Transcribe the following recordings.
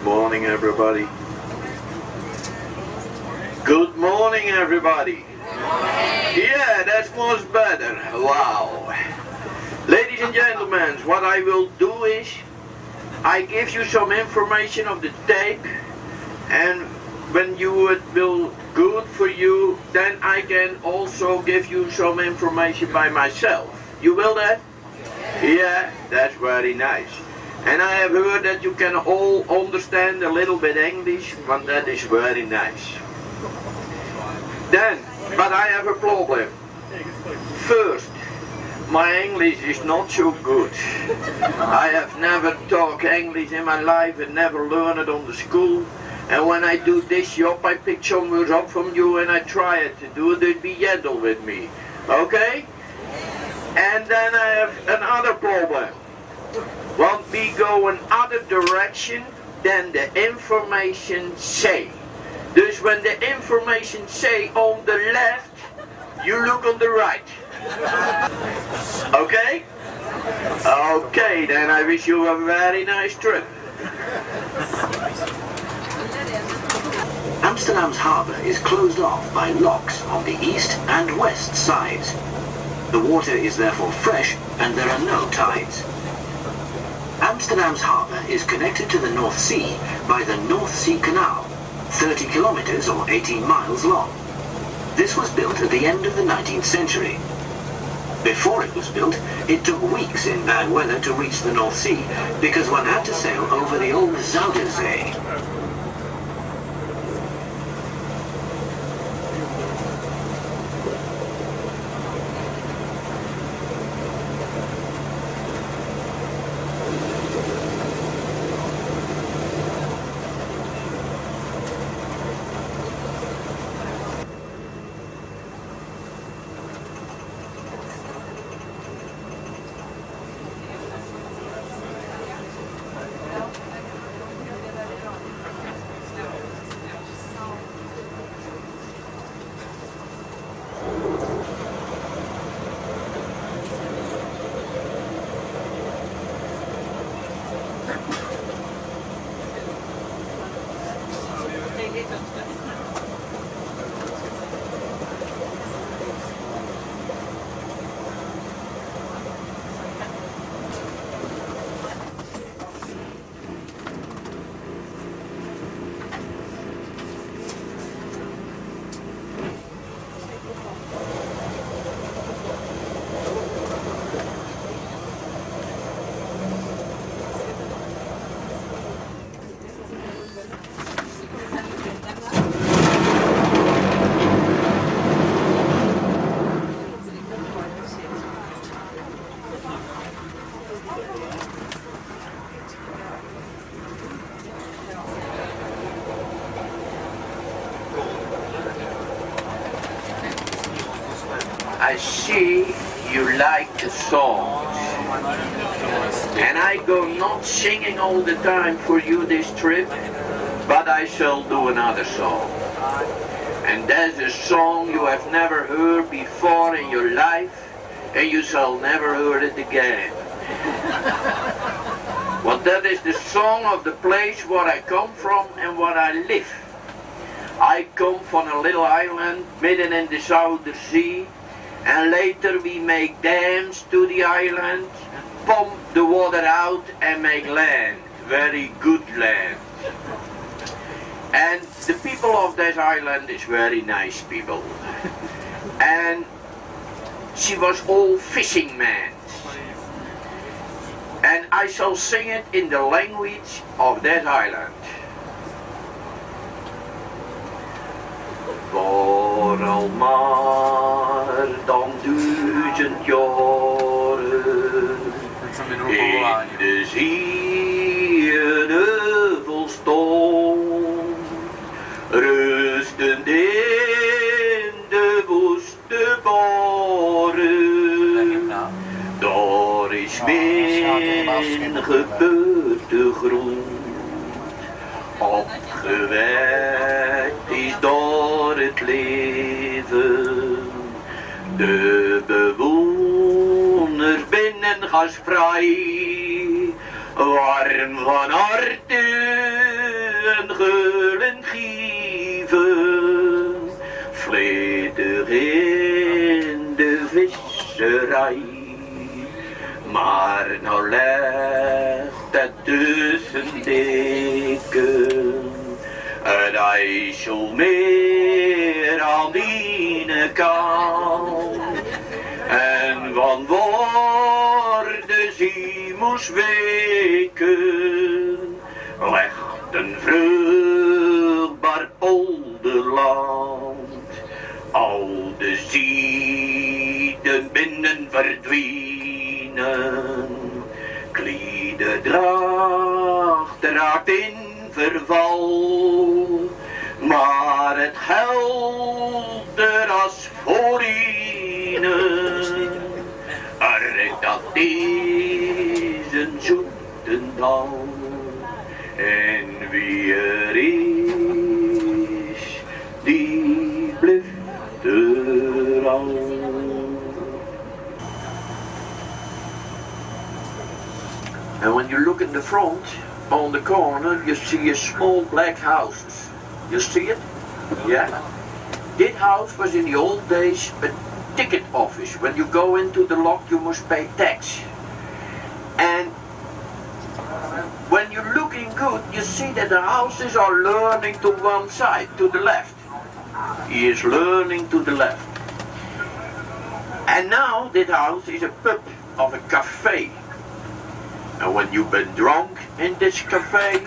morning, everybody. Good morning, everybody. Yeah, that's much better. Wow. Ladies and gentlemen, what I will do is I give you some information of the tape, and when you it will good for you, then I can also give you some information by myself. You will that? Yeah, that's very nice. And I have heard that you can all understand a little bit English, but that is very nice. Then, but I have a problem. First, my English is not so good. I have never talked English in my life and never learned it on the school. And when I do this job, I pick some words up from you and I try it to do it. It'd be gentle with me. Okay? And then I have another problem. When we go in other direction than the information say. Dus when the information say on the left, you look on the right. Okay? Okay, then I wish you a very nice trip. Amsterdam's harbour is closed off by locks on the east and west sides. The water is therefore fresh and there are no tides. Amsterdam's harbour is connected to the North Sea by the North Sea Canal, 30 kilometers or 18 miles long. This was built at the end of the 19th century. Before it was built, it took weeks in bad weather to reach the North Sea because one had to sail over the old Zuiderzee. I see you like the songs, and I go not singing all the time for you this trip, but I shall do another song. And that's a song you have never heard before in your life, and you shall never hear it again. Well, that is the song of the place where I come from and where I live. I come from a little island midden in the Zuiderzee, and later we make dams to the island, pump the water out and make land, very good land. And the people of that island is very nice people. And she was all fishing men. And I shall sing it in the language of that island. Voor al maar dan 1000 jaren in de zierde volstond, rustend in de woeste baren, daar is mijn geboortegrond, opgewekt is door het leven. De bewoners binnen gastvrij, warm van harte geulen gieven, vleder in de visserij. Maar nou legt het tussen dikken, het IJsselmeer aan die kant. En van worden ze moest weken, legt een vruchtbaar polderland. Al de zieden binnen verdwijnen, klederdracht raakt in verval, maar het helder als voorheen. Dat is een zoetendal, en wie er is, die blijft er al. And when you look in the front, on the corner, you see a small black house. You see it? Yeah? This house was in the old days a ticket office. When you go into the lock, you must pay tax. And when you're looking good, you see that the houses are leaning to one side, to the left. He is leaning to the left. And now that house is a pub of a cafe. And when you've been drunk in this cafe,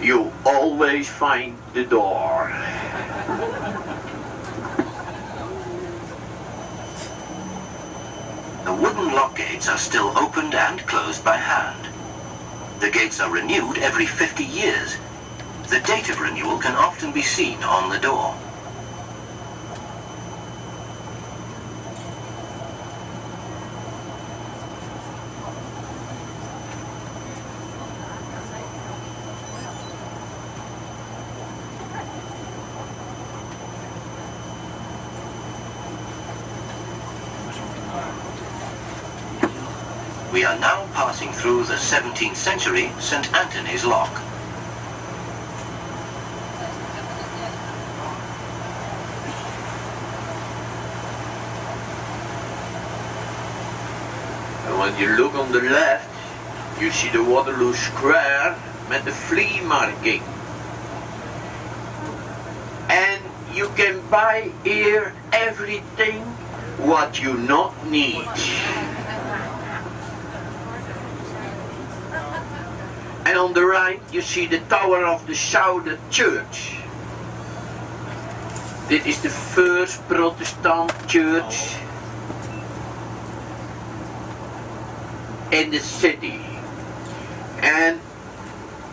you always find the door. The wooden lock gates are still opened and closed by hand. The gates are renewed every 50 years. The date of renewal can often be seen on the door. We are now passing through the 17th century St. Anthony's Lock. And when you look on the left, you see the Waterloo Square met the flea market. And you can buy here everything what you not need. And on the right you see the tower of the Southern Church. This is the first Protestant church in the city. And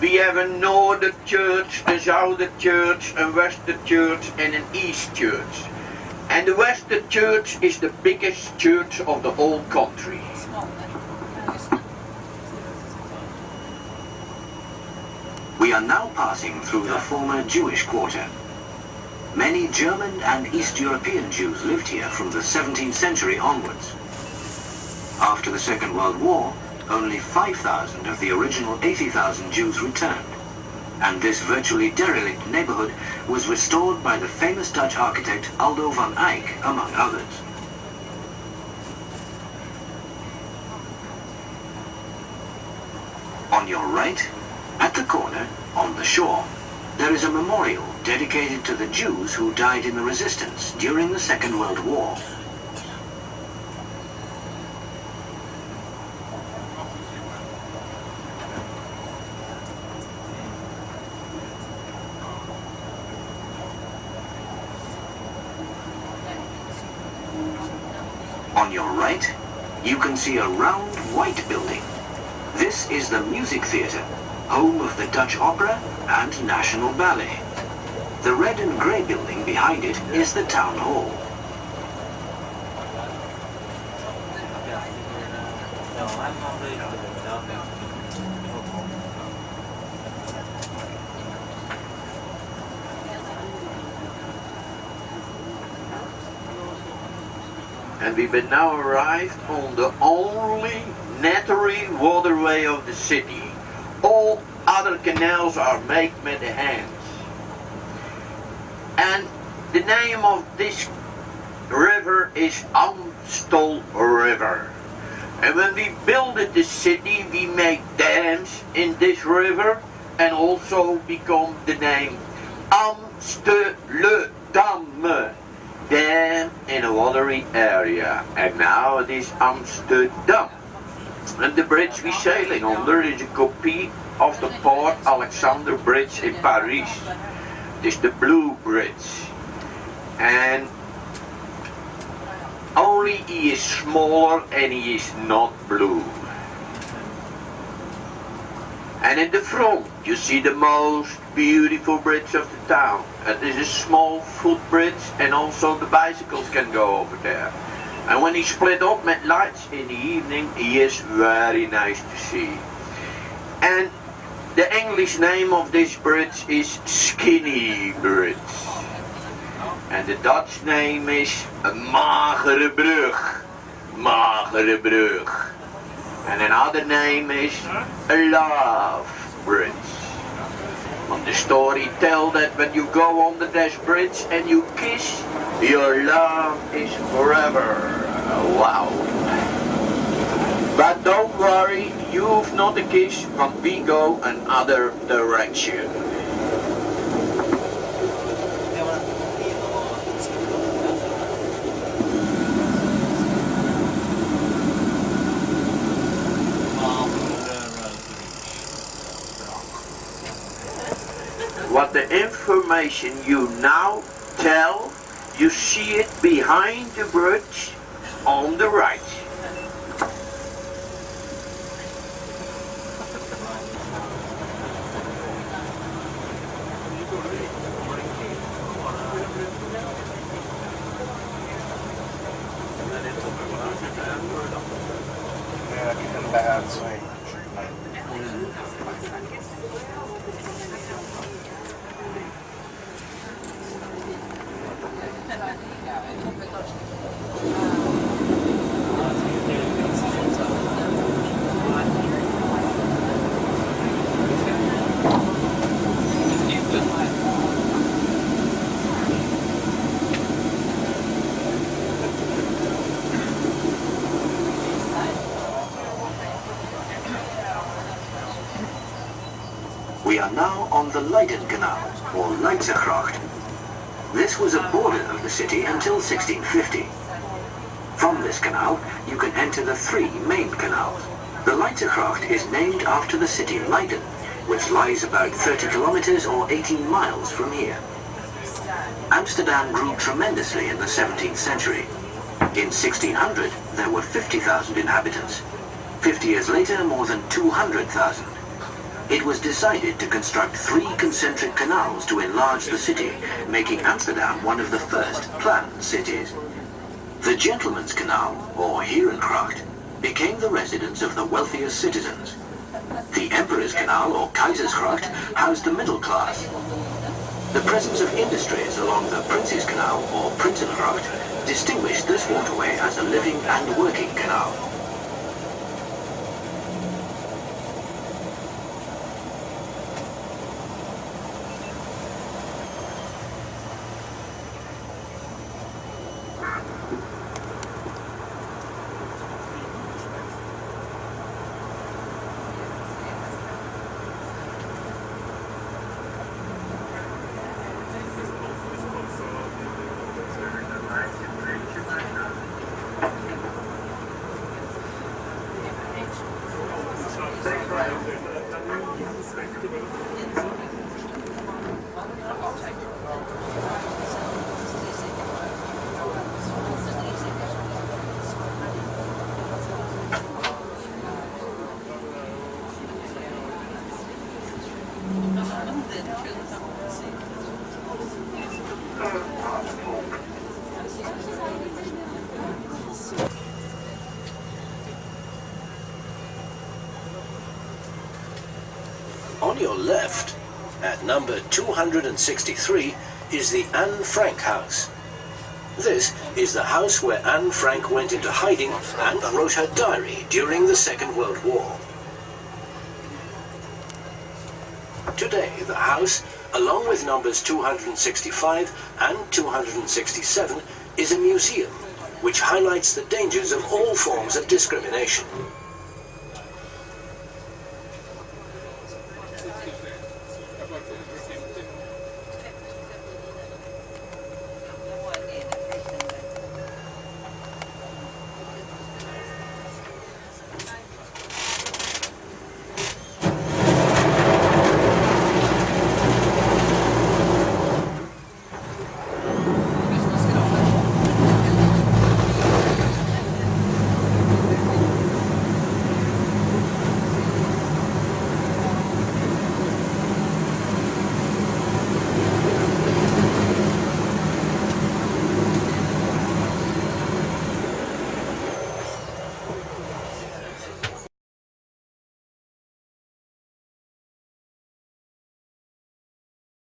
we have a Northern Church, a Southern Church, a Western Church and an East Church. And the Western Church is the biggest church of the whole country. We are now passing through the former Jewish quarter. Many German and East European Jews lived here from the 17th century onwards. After the Second World War, only 5,000 of the original 80,000 Jews returned, and this virtually derelict neighborhood was restored by the famous Dutch architect Aldo van Eyck, among others. On your right, at the corner, on the shore, there is a memorial dedicated to the Jews who died in the resistance during the Second World War. On your right, you can see a round white building. This is the Music Theatre, home of the Dutch Opera and National Ballet. The red and grey building behind it is the Town Hall. And we have now arrived on the only natural waterway of the city. All other other canals are made with the hands. And the name of this river is Amstel River. And when we built the city, we made dams in this river and also become the name Amsterdam, dam in a watery area. And now it is Amsterdam. And the bridge we're sailing under is a copy of the Port Alexander Bridge in Paris. It is the Blue Bridge. And only he is smaller and he is not blue. And in the front you see the most beautiful bridge of the town. It is a small footbridge and also the bicycles can go over there. And when he split up with lights in the evening, he is very nice to see. And the English name of this bridge is Skinny Bridge. And the Dutch name is Magere Brug. Magere Brug. And another name is a Love Bridge. And the story tells that when you go under this bridge and you kiss, your love is forever. Wow. But don't worry, you've not a kiss when we go another direction. What the information you now tell, you see it behind the bridge on the right. We are now on the Leiden Canal, or Leidsegracht. This was a border of the city until 1650. From this canal, you can enter the three main canals. The Leidsegracht is named after the city Leiden, which lies about 30 kilometers or 18 miles from here. Amsterdam grew tremendously in the 17th century. In 1600, there were 50,000 inhabitants. 50 years later, more than 200,000. It was decided to construct three concentric canals to enlarge the city, making Amsterdam one of the first planned cities. The Gentleman's Canal, or Herengracht, became the residence of the wealthiest citizens. The Emperor's Canal, or Keizersgracht, housed the middle class. The presence of industries along the Prince's Canal, or Prinsengracht, distinguished this waterway as a living and working canal. On your left, at number 263, is the Anne Frank house. This is the house where Anne Frank went into hiding and wrote her diary during the Second World War. Today, the house, along with numbers 265 and 267, is a museum which highlights the dangers of all forms of discrimination.